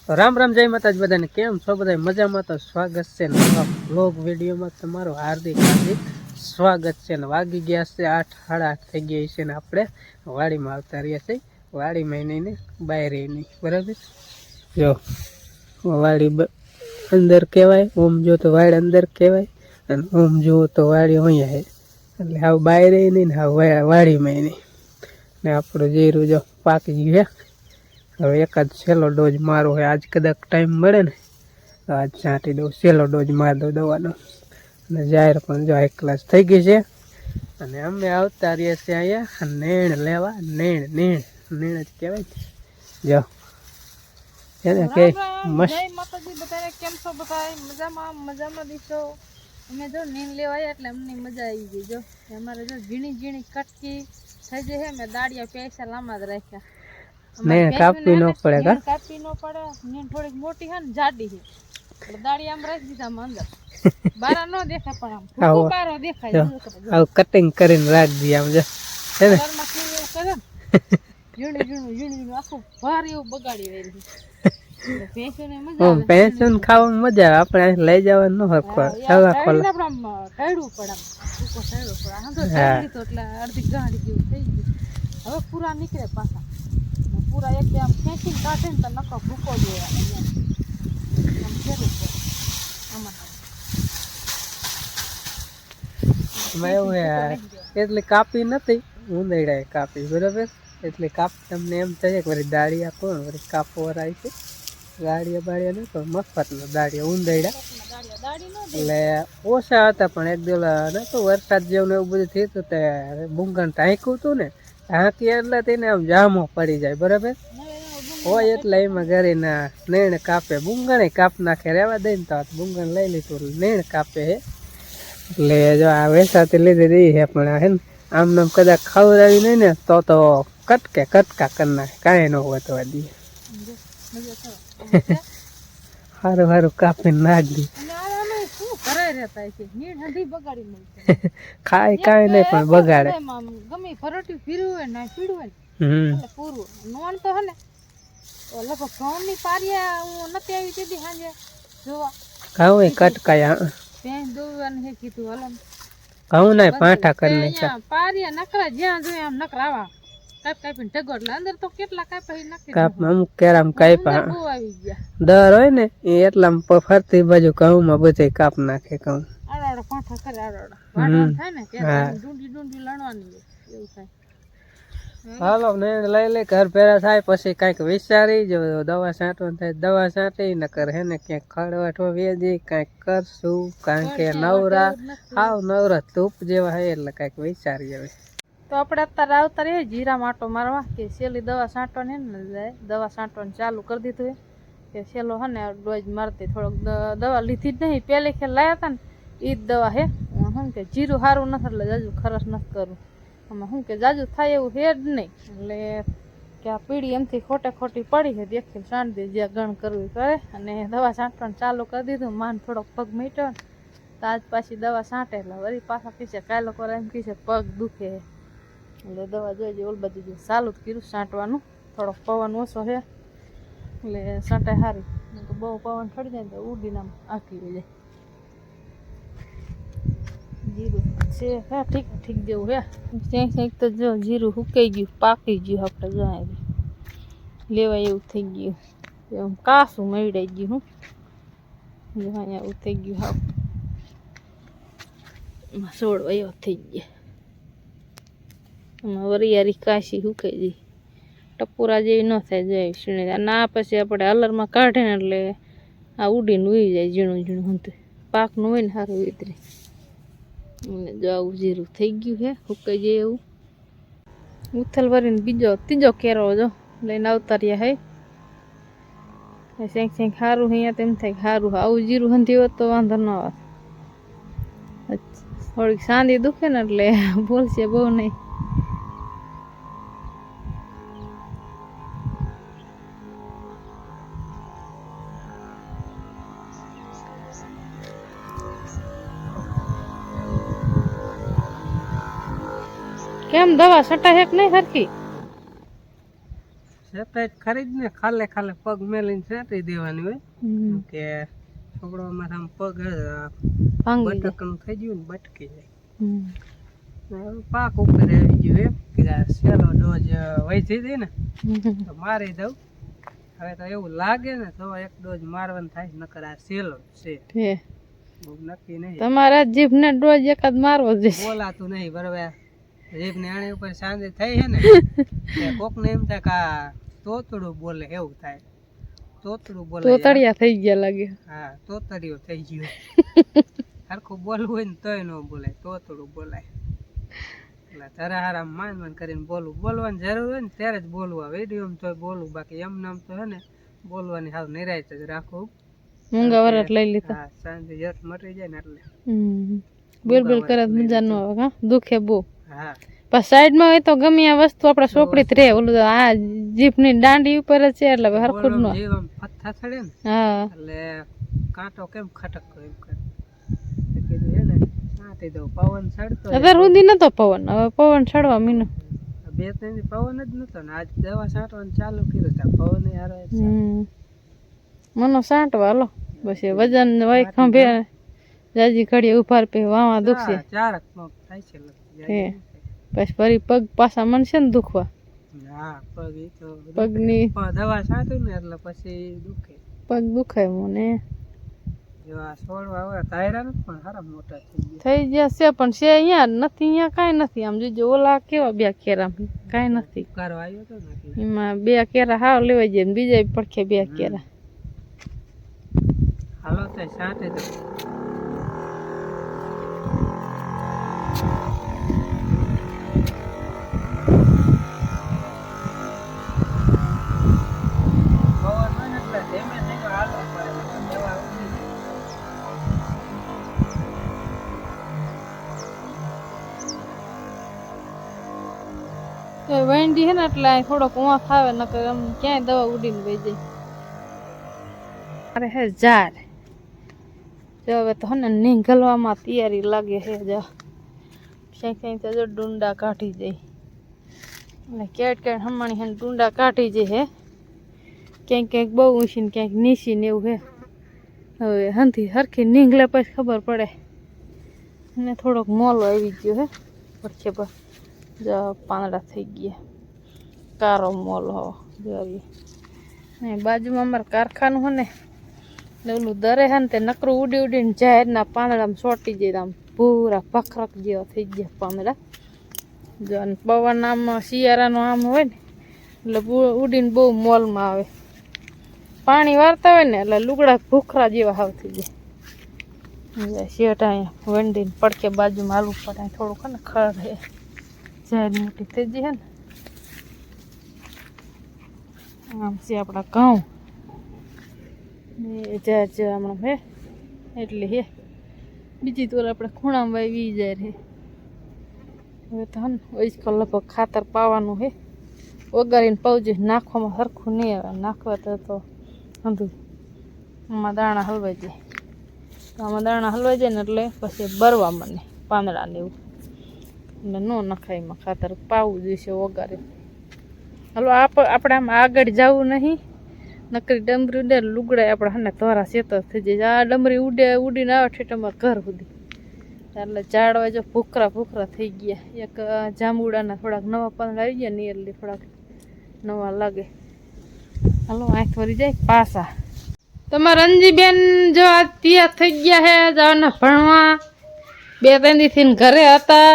તો રામ રામ જય માતાજી બધાને કેમ છો બધા મજામાં તો સ્વાગત છે નવા બ્લોગ વિડીયોમાં તમારું હાર્દિક હાર્દિક સ્વાગત છે ને વાગી ગયા છે 8:30 થઈ ગઈ છે ને આપણે વાડીમાં આવતા રહ્યા છે વાડીમાં નહીં ને બહાર નહીં બરાબર જો વાડી અંદર કહેવાય ઓમ જો તો વાડી અંદર કહેવાય અને ઓમ જુઓ તો વાડી અહીંયા છે એટલે હાવ બહાર નહીં ને હાવ વાડીમાં નહીં ને આપણું જીરું જો પાકી ગયું હવે એકાદ સહેલો ડોઝ મારો હોય આજ કદાચ ટાઈમ મળે ને તો આજ છાંટી દઉં સહેલો ડોઝ મારી દઉં દવાનો અને જાહેર પણ જો 1 ક્લાસ થઈ ગઈ છે અને અમે આવતા રહીએ છીએ અહીંયા નેણ લેવા નેણ જ કહેવાય જો એને કે મસ્ત માતાજી બધાને કેમ છો બધા મજામાં દીશો અમે જો નીંદ લેવા આવ્યા એટલે અમને મજા આવી ગઈ જો અમારે જો ઝીણી કટકી થઈ જાય છે મેં દાડિયા પૈસા લાંબા જ રાખ્યા નેણ કાપવી ન પડે કા કાપી ન પડે નીંદ થોડીક મોટી છે ને જાડી છે એટલે દાડિયા આમ રાખી દીધા આમ અંદર બારા ન દેખાય પણ આમ ફૂકો બારો દેખાય આવું કટિંગ કરીને રાખ દી આમ જો હે ને ઘરમાં કેવું એવું કરે ને ઝીણું આખું ભાર એવું બગાડી વેરી પેન્શન ખાવામાં મજા આવે આપણે લઈ જવાનું ન હરખો સવા ખોલા ટાળવું પડે ફૂકો ટાળવું પડે હા તો એટલે અડધી ગાડી જેવું થઈ ગયું હવે પૂરા નીકળે પાછા પૂરા એક આમ ખેંચીને કાઢે ને તો નકો ભૂકો દેવા આમ ખેડું પડે એવું એટલે કાપી નથી ઉંદરડા કાપી બરાબર એટલે કાપ તમને એમ થાય કે વળી દાળિયા કોણ વળી કાપવા આવી છે ગાડિયા બાળિયા નહીં પણ મફતના દાળિયા ઉંદરડા એટલે ઓછા હતા પણ એક દિવસ નતો વરસાદ જેવું એવું બધું થયું હતું તે બુંગણ ટાંક્યું હતું ને ટાંકી એટલે તેને આમ જામો પડી જાય બરાબર હોય એટલે એમાં ઘરે ના નેણ કાપે બુંગણે કાપ નાખે રહેવા દઈ ને તો બુંગણ લઈ લીધું એટલે નેણ કાપે હે એટલે જો આ વેસાતી લીધી રહી હે પણ હે ને આમ નામ કદાચ ખવડાવી નહીં ને તો કટકા કરી નાખે કાંઈ ન વધવા દઈએ સારું કાપીને નાખ દી ખાય કાંઈ નહીં પણ બગાડે ગમે ફરોટી ફીરવું ના પીડવું ને પૂરું નોન તો હે ને લગભગ ઘઉંની પારિયા હું નથી આવી તેથી સાંજે જોવા ઘઉં કટકાયા ભેંસ દોવાનું હે કીધું હલમ ઘઉં ના પાઠા કરી નાખ્યા પારિયા નકરા જ્યાં જોઈએ આમ નકરા આવા કાપીને ઢગો એટલે અંદર તો કેટલા કાપી નાખી કાપ અમુક કેરામ કાપ્યા બહુ આવી ગયા દર હોય ને એ એટલા ફરતી બાજુ ઘઉંમાં બધે કાપ નાખે ઘઉં આડો પાઠા કરે આડો થાય ને કે ડુંડી લણવાની એવું થાય હાલો નેણ લઈ લે ઘર ભેરા થાય પછી કાંઈક વિચારી જો દવા છાંટવાની થાય દવા છાંટી નકર હે ને ક્યાંક ખડવાઠો વેજી કાંઈક કરશું કારણ કે નવરા ધૂપ જેવા હે એટલે કાંઈક વિચારી હવે તો આપણે અત્યારે આવતા રહીએ જીરા માટો મારવા કે સેલી દવા છાંટવાની ને જાય દવા છાંટવાનું ચાલુ કરી દીધું કે સેલો હે ને ડોઝ મારતી થોડોક દવા લીધી જ નહીં પહેલી ખેલ લાવ્યા હતા ને એ જ દવા હે શું કે જીરું સારું નથી એટલે જાજુ ખરસ નથી કરું આમાં શું કે જાજુ થાય એવું હે જ નહીં એટલે કે આ પીળી એમથી ખોટી પડી છે દેખી શાંતિ જ્યાં ગણ કરવી કરે અને દવા છાંટવાનું ચાલુ કરી દીધું માન થોડોક પગ મીટ્યો ને તો આજ પાછી દવા છાંટે એટલે વળી પાછા પીછે કાયલો કરે એમ કીધે પગ દુખે એટલે દવા જોઈજે ઓલ બાજુ ચાલુ જ કર્યું છાંટવાનું થોડોક પવન ઓછો છે એટલે છાંટાય સારી બહુ પવન ચડી જાય તો ઉડીને આમ આખી જાય જીરું છે હે ઠીક જેવું હે ક્યાંક તો જો જીરું સુકાઈ ગયું પાકી ગયું આપણે જો લેવાય એવું થઈ ગયું એમ કાસું મેળાઈ ગયું હું જો અહીંયા એવું થઈ ગયું હાવ સોળવા એવો થઈ ગયા એમાં વરિયારી કાશી સુકાઈ જાય ટપોરા જેવી ન થાય જાય શીણે ના પછી આપણે હલરમાં કાઢે ને એટલે આ ઉડીને ઉઈ જાય ઝીણું હતું પાકનું હોય ને સારું વિતરી અને જો આવું જીરું થઈ ગયું છે સુકાઈ જાય એવું ઉથલ ભરીને ત્રીજો કેરો જો લઈને આવતા રહ્યા હે શેંક સારું અહીંયા તેમ થાય સારું આવું જીરું હંધી હોત તો વાંધો ન આવે થોડીક સાંધી દુખે ને એટલે બોલશે બહુ નહીં કેમ દવા છટાય કે નહીં સરખી સેટાઈ ખરી જ ને, ખાલે ખાલે પગ મેલીને સેટી દેવાની હોય કે છોકરામાં આમ પગ બટકનું થઈ ગયું ને બટકી જાય. પાક ઉપર આવી ગયું એમ કે સેલો ડોઝ વહી દે ને તો મારી દઉં. હવે તો એવું લાગે ને તો એક ડોઝ મારવાનું થાય, નકર આ સેલો છે બહુ નક્કી નહીં. તમારા જીભને ડોઝ એકાદ મારવો જ બોલાતું નહીં બરાબર. જીભ ને આની ઉપર સાંજે થઈ છે ને કોક ને એમ થાય કે આ તોતડું બોલે એવું થાય. તોતડું બોલે, તોતડિયા થઈ ગયા લાગે. હા તોતડિયો થઈ ગયો. સરખું બોલવું હોય ને તોય ન બોલાય, તોતડું બોલાય. એટલે જરા હારા માન માન કરીને બોલવું. બોલવાની જરૂર હોય ને ત્યારે જ બોલવું. વિડીયોમાં તો બોલવું, બાકી એમ નામ તો હે ને બોલવાની હાવ નિરાયત જ રાખવું. મૂંગા વરટ લઈ લીધા. હા સાંજે જટ મટી જાય ને એટલે બોલ બોલ કરે મજા ન આવે. હા દુખે બહુ. હા પણ સાઈડમાં હોય તો ગમે આ વસ્તુ આપણે ચોપડી જ રહે. ઓલું આ જીભની દાંડી ઉપર જ છે એટલે હરખું જ ન. જીવ આમ પથ્થા થડે ને હા એટલે કાંટો કેમ ખટકતો એમ કરે. કીધું હે ને સાંટી દઉં. પવન ચડતો અત્યાર સુધી નતો પવન, હવે પવન ચડવા મીનો. 2-3 દી પવન જ નતો ને આજ દવા છાંટવાનું ચાલુ કર્યું ત્યાં પવન હારો જ છે. મનો સાંટવા હાલો. બસ એ વજન હોય ખંભે જાજી ઘડી ઉભાર પે વાવા દુખશે. ચારક પગ થાય છે હે પછી ફરી પગ પાછા મનશે ને દુખવા. હા પગ ઈ તો પગની દવા છાંટું ને એટલે પછી દુખે. પગ દુખાય મને. જો આ છોડવા હવે તાયરા ને પણ સારા મોટા થઈ ગયા છે પણ છે અહીંયા નથી. અહીંયા કાંઈ નથી. આમ જોજો ઓલા કેવા 2 કેરા કાંઈ નથી. ઉકારો આવ્યો તો ને એમાં 2 કેરા હાવ લેવાઈ જાય ને બીજા પડખે 2 કેરા. હાલો તો છાંટી દો. વેંડી હે ને એટલે થોડોક વાંક આવે નકર આમ ક્યાંય દવા ઉડીને વહી જાય. અરે હે ઝાડ જો હવે તો ને નીંગલવામાં તૈયારી લાગે છે. જો ક્યાંય ક્યાંય તો જો ડુંડા કાઢી જાય એટલે ક્યાંક હમણાં હે ડુંડા કાઢી જાય હે. ક્યાંક ક્યાંક બહુ ઊંચી ને ક્યાંક નીચી ને એવું હે. હવે હંથી હરખી નીંગલે પછી ખબર પડે. ને થોડોક મોલો આવી ગયો હે પડખે પર. જો પાંદડા થઈ ગયા, કારો મોલ હો જોઈએ. બાજુમાં અમારે કારખાનું હે ને એટલે ઓલું દરે હે ને તે નકરું ઉડી ઉડીને ઝાડના પાંદડામાં ચોંટી જાય. આમ પૂરા પખરક જેવા થઈ ગયા પાંદડા. જો અને પવન આમ શિયાળાનો આમ હોય ને એટલે ઉડીને બહુ મોલમાં આવે. પાણી વારતા હોય ને એટલે લુગડા ભૂખરા જેવા હાવ થઈ જાય. શેઠ અહીંયા વંડીને પડકે બાજુમાં હાલવું પડે. થોડુંક ને ખડ હે ઝાડ મોટી થઈ ગઈ હે ને. આમ છે આપણા ઘઉં ને ઝાડ છે હમણાં હે એટલે હે. બીજી તો આપણે ખૂણામાં વાવી જાય રે. હવે તો ને ઓઈસકલ લગભગ ખાતર પાવાનું હે. વગાડીને પાવજે નાખવામાં સરખું નહીં આવે. નાખવા તો અંધું આમાં દાણા હલવાઈ જાય. આમાં દાણા હલવાઈ જાય ને એટલે પછી બરવા મને પાંદડા ને એવું. એટલે ન નખાય એમાં ખાતર પાવું જોઈશે વગારે. હલો આપણે આમ આગળ જવું નહીં. નકરી ડમરી ઉડે લુગડા આપણે હને તોરા સેતર થઈ જાય. આ ડમરી ઉડીને આવે છે તમારે ઘર સુધી. એટલે ઝાડવા જો ભૂખરા થઈ ગયા. એક જાંબુડાના થોડાક નવા પાંદડા આવી ગયા ને એટલે થોડાક નવા લાગે. હાલો આ થોડી જાય પાછા. તમારા રંજીબેન જો આ તૈયાર થઈ ગયા હે જવાના ભણવા. 2-3 દીથી ઘરે હતા.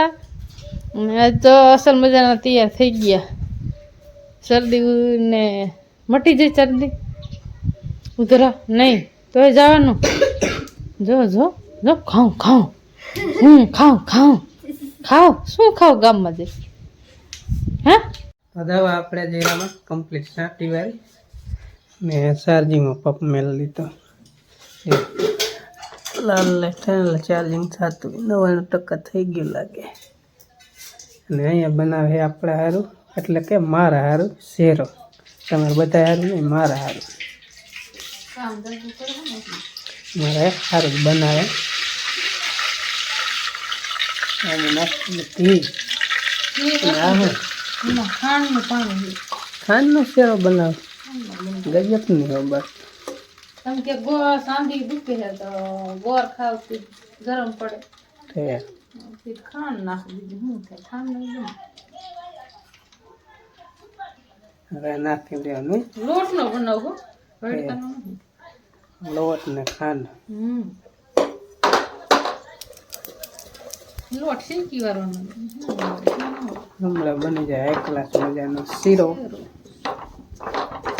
આજ તો અસલ મજાના તૈયાર થઈ ગયા. શરદી ને મટી જાય. શરદી ઉધરા નહીં તો જવાનું. જો જો જો ખાઉં ખાવ શું ખાવ ગામમાં જઈ. હા દવા આપણે જીરામાં કમ્પ્લીટ છાંટી વાળી ને ચાર્જિંગમાં પપ મેળ લીધો. લાલ ચાર્જિંગ થતું 99% થઈ ગયું લાગે. અને અહીંયા બનાવે આપણે સારું એટલે કે મારા સારું શેરો. તમારે બધા સારું નહીં, મારા સારું. મારે સારું બનાવે. ઘી ખાંડનું ખાંડનો શેરો બનાવ ગજબ નહીં હો બસ તમે કે ગોળ સાંધી દુખે છે તો ગોળ ખાવ તો ગરમ પડે તે પછી ખાંડ નાખી દીધી શું થાય ખાંડ નહીં હવે નાખી દેવાનું લોટ નો બનાવો વડકાનો નહીં. લોટ ને ખાંડ લોટ શેકી વાળવાનો હમણાં બની જાય એક ગ્લાસ મજાનો શીરો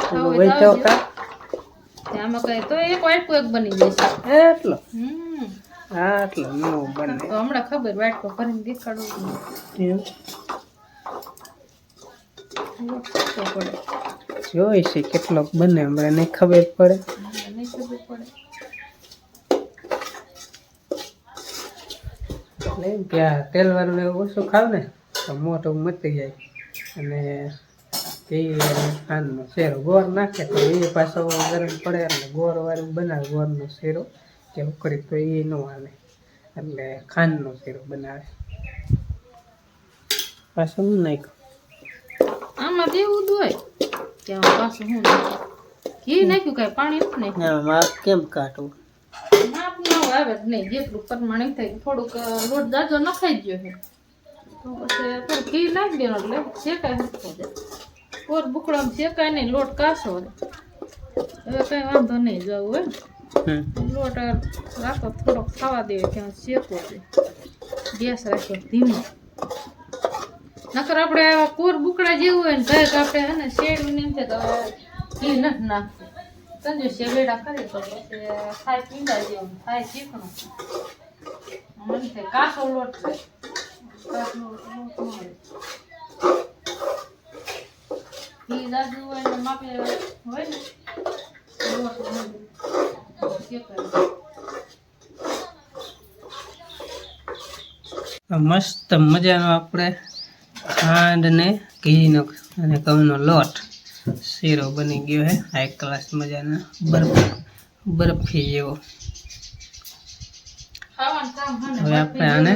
ખાવો વહી તો જાવ કા આમાં કઈ તો એક વાટકો એક બની જશે એટલો આટલો નો બને તો હમણાં ખબર વાટકો ભરીને દેખાડું એમ લોટ શેકવો પડે જોઈ છે કેટલોક બને હમણાં નહીં ખબર પડે નહીં ખબર પડે એટલે એમ કે આ તેલવાળું એવું ઓછું ખાવ ને તો મોટું મટી જાય અને કેવી ખાંડનો શેરો ગોળ નાખે તો એ પાછો ગરમ પડે એટલે ગોળવાળું બનાવે ગોળનો શેરો કે ઉકળી તો એ ન આવે એટલે ખાંડનો શેરો બનાવે પાછું હું નાખ્યું આમાં દેવું જ હોય કે આમાં પાછું હું નાખ્યું ઘી નાખ્યું કાંઈ પાણી નથી નાખ્યું આમાં કેમ કાઢવું માપ ના આવે જ નહીં જેટલું પ્રમાણે થાય થોડુંક લોટ જાજો નખાઈ ગયો છે તો પછી થોડું ઘી નાખી દેવાનું એટલે શેકાય હરખો જાય કોર બુકડામાં શેકાય નહીં લોટ કાસો રહે હવે કઈ વાંધો નહીં જવું હોય લોટ રાખો થોડોક ખાવા દેવો ત્યાં શેકવો છે ગેસ રાખ્યો ધીમો નકર આપણે આવા કોર બુકડા જેવું હોય ને કંઈક આપણે હે ને શેડું ને એમ છે તો ઘી નથી નાખવું સંજુ શેવેડા કરે તો પછી થાય પીંડા જેવું થાય ચીકણું મને થાય કાસો લોટ થાય કાસો લોટ ન હોય ઘી જાજુ હોય ને માપે હોય ને લોટ મસ્ત મજાનો આપણે ખાંડ ને ઘીનો અને ઘઉંનો લોટ શીરો બની ગયો છે એક ગ્લાસ મજાનો બરફી જેવો હવે આપણે આને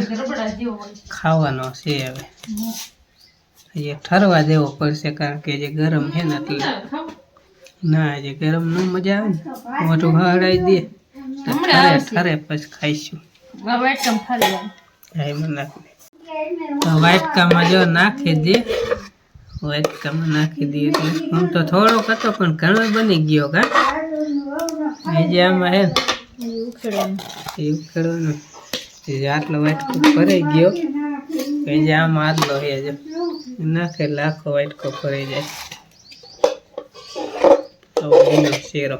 ખાવાનો છે હવે એ ઠરવા દેવો પડશે કારણ કે જે ગરમ છે ને એટલે ના જે ગરમ નો મજા આવે ને મોટું હળાઈ દે ઠરે પછી ખાઈશું વાટકામાં જો નાખી દે વાટકામાં નાખી દે એટલે હું તો થોડોક હતો પણ ઘણો બની ગયો કા જે આમાં હે એ ઉખેડવાનું આટલો વાટકો ભરાઈ ગયો જે આમાં આટલો હે જો નાખે એટલે આખો વાટકો ભરાઈ જાય તો એનો શેરો